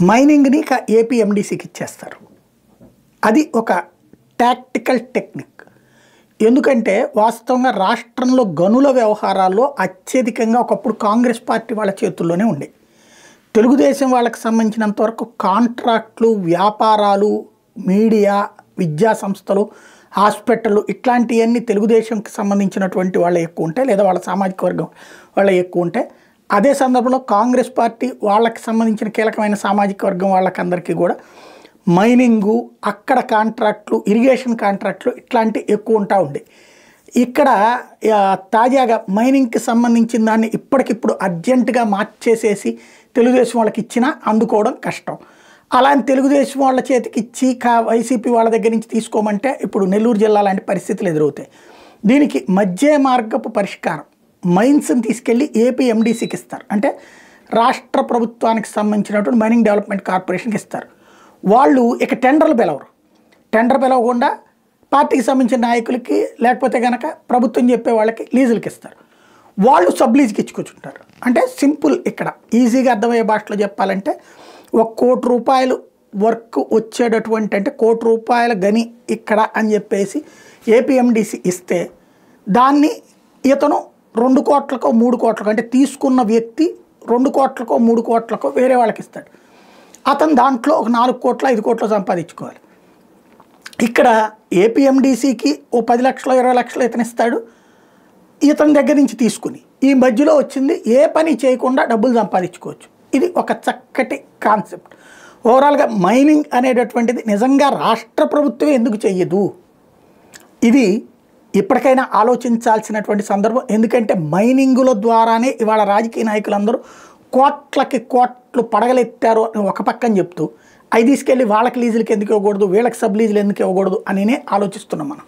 మైనింగ్ని AP ఎండీసీకి ఇచ్చేస్తారు. అది ఒక టాక్టికల్ టెక్నిక్. ఎందుకంటే వాస్తవంగా రాష్ట్రంలో గనుల వ్యవహారాల్లో అత్యధికంగా ఒకప్పుడు కాంగ్రెస్ పార్టీ వాళ్ళ చేతుల్లోనే ఉండే. తెలుగుదేశం వాళ్ళకి సంబంధించినంత వరకు కాంట్రాక్ట్లు, వ్యాపారాలు, మీడియా, విద్యా సంస్థలు, హాస్పిటళ్ళు ఇట్లాంటివన్నీ తెలుగుదేశంకి సంబంధించినటువంటి వాళ్ళు ఎక్కువ ఉంటాయి, లేదా వాళ్ళ సామాజిక వర్గం వాళ్ళు ఎక్కువ ఉంటాయి. అదే సందర్భంలో కాంగ్రెస్ పార్టీ వాళ్ళకి సంబంధించిన కీలకమైన సామాజిక వర్గం వాళ్ళకందరికీ కూడా మైనింగు, అక్కడ కాంట్రాక్ట్లు, ఇరిగేషన్ కాంట్రాక్ట్లు ఇట్లాంటివి ఎక్కువ ఉంటా ఉండే. ఇక్కడ తాజాగా మైనింగ్కి సంబంధించిన దాన్ని ఇప్పటికిప్పుడు అర్జెంటుగా మార్చేసేసి తెలుగుదేశం వాళ్ళకి ఇచ్చినా అందుకోవడం కష్టం. అలాంటి తెలుగుదేశం వాళ్ళ చేతికి ఇచ్చి వైసీపీ వాళ్ళ దగ్గర నుంచి తీసుకోమంటే ఇప్పుడు నెల్లూరు జిల్లా లాంటి పరిస్థితులు ఎదురవుతాయి. దీనికి మధ్య మార్గపు పరిష్కారం మైన్స్ని తీసుకెళ్ళి ఏపీ ఎండీసీకి ఇస్తారు. అంటే రాష్ట్ర ప్రభుత్వానికి సంబంధించినటువంటి మైనింగ్ డెవలప్మెంట్ కార్పొరేషన్కి ఇస్తారు. వాళ్ళు ఇక టెండర్లు పిలవరు. టెండర్ పిలవకుండా పార్టీకి సంబంధించిన నాయకులకి లేకపోతే కనుక ప్రభుత్వం చెప్పే వాళ్ళకి లీజులకి ఇస్తారు. వాళ్ళు సబ్ లీజ్కి ఇచ్చుకొచ్చుంటారు. అంటే సింపుల్, ఇక్కడ ఈజీగా అర్థమయ్యే భాషలో చెప్పాలంటే ₹1 కోటి వర్క్ వచ్చేటటువంటి, అంటే ₹1 కోటి గని ఇక్కడ అని చెప్పేసి ఏపీఎండిసి ఇస్తే దాన్ని ఇతను 2 కోట్లకో 3 కోట్లకో, అంటే తీసుకున్న వ్యక్తి 2 కోట్లకో 3 కోట్లకో వేరే వాళ్ళకి ఇస్తాడు. అతను దాంట్లో ఒక 4 కోట్ల 5 కోట్లు సంపాదించుకోవాలి. ఇక్కడ ఏపీఎండిసికి ఓ 10 లక్షలు 20 లక్షలు ఇతను ఇస్తాడు. ఇతని దగ్గర నుంచి తీసుకుని ఈ మధ్యలో వచ్చింది ఏ పని చేయకుండా డబ్బులు సంపాదించుకోవచ్చు. ఇది ఒక చక్కటి కాన్సెప్ట్. ఓవరాల్గా మైనింగ్ అనేటటువంటిది నిజంగా రాష్ట్ర ప్రభుత్వమే ఎందుకు చెయ్యదు, ఇది ఇప్పటికైనా ఆలోచించాల్సినటువంటి సందర్భం. ఎందుకంటే మైనింగుల ద్వారానే ఇవాళ రాజకీయ నాయకులందరూ కోట్లకి కోట్లు పడగలెత్తారు అని ఒక పక్కన చెప్తూ అవి తీసుకెళ్ళి వాళ్ళకి లీజులకి ఎందుకు ఇవ్వకూడదు, వీళ్ళకి సబ్ లీజులు ఎందుకు ఇవ్వకూడదు అని ఆలోచిస్తున్నాం మనం.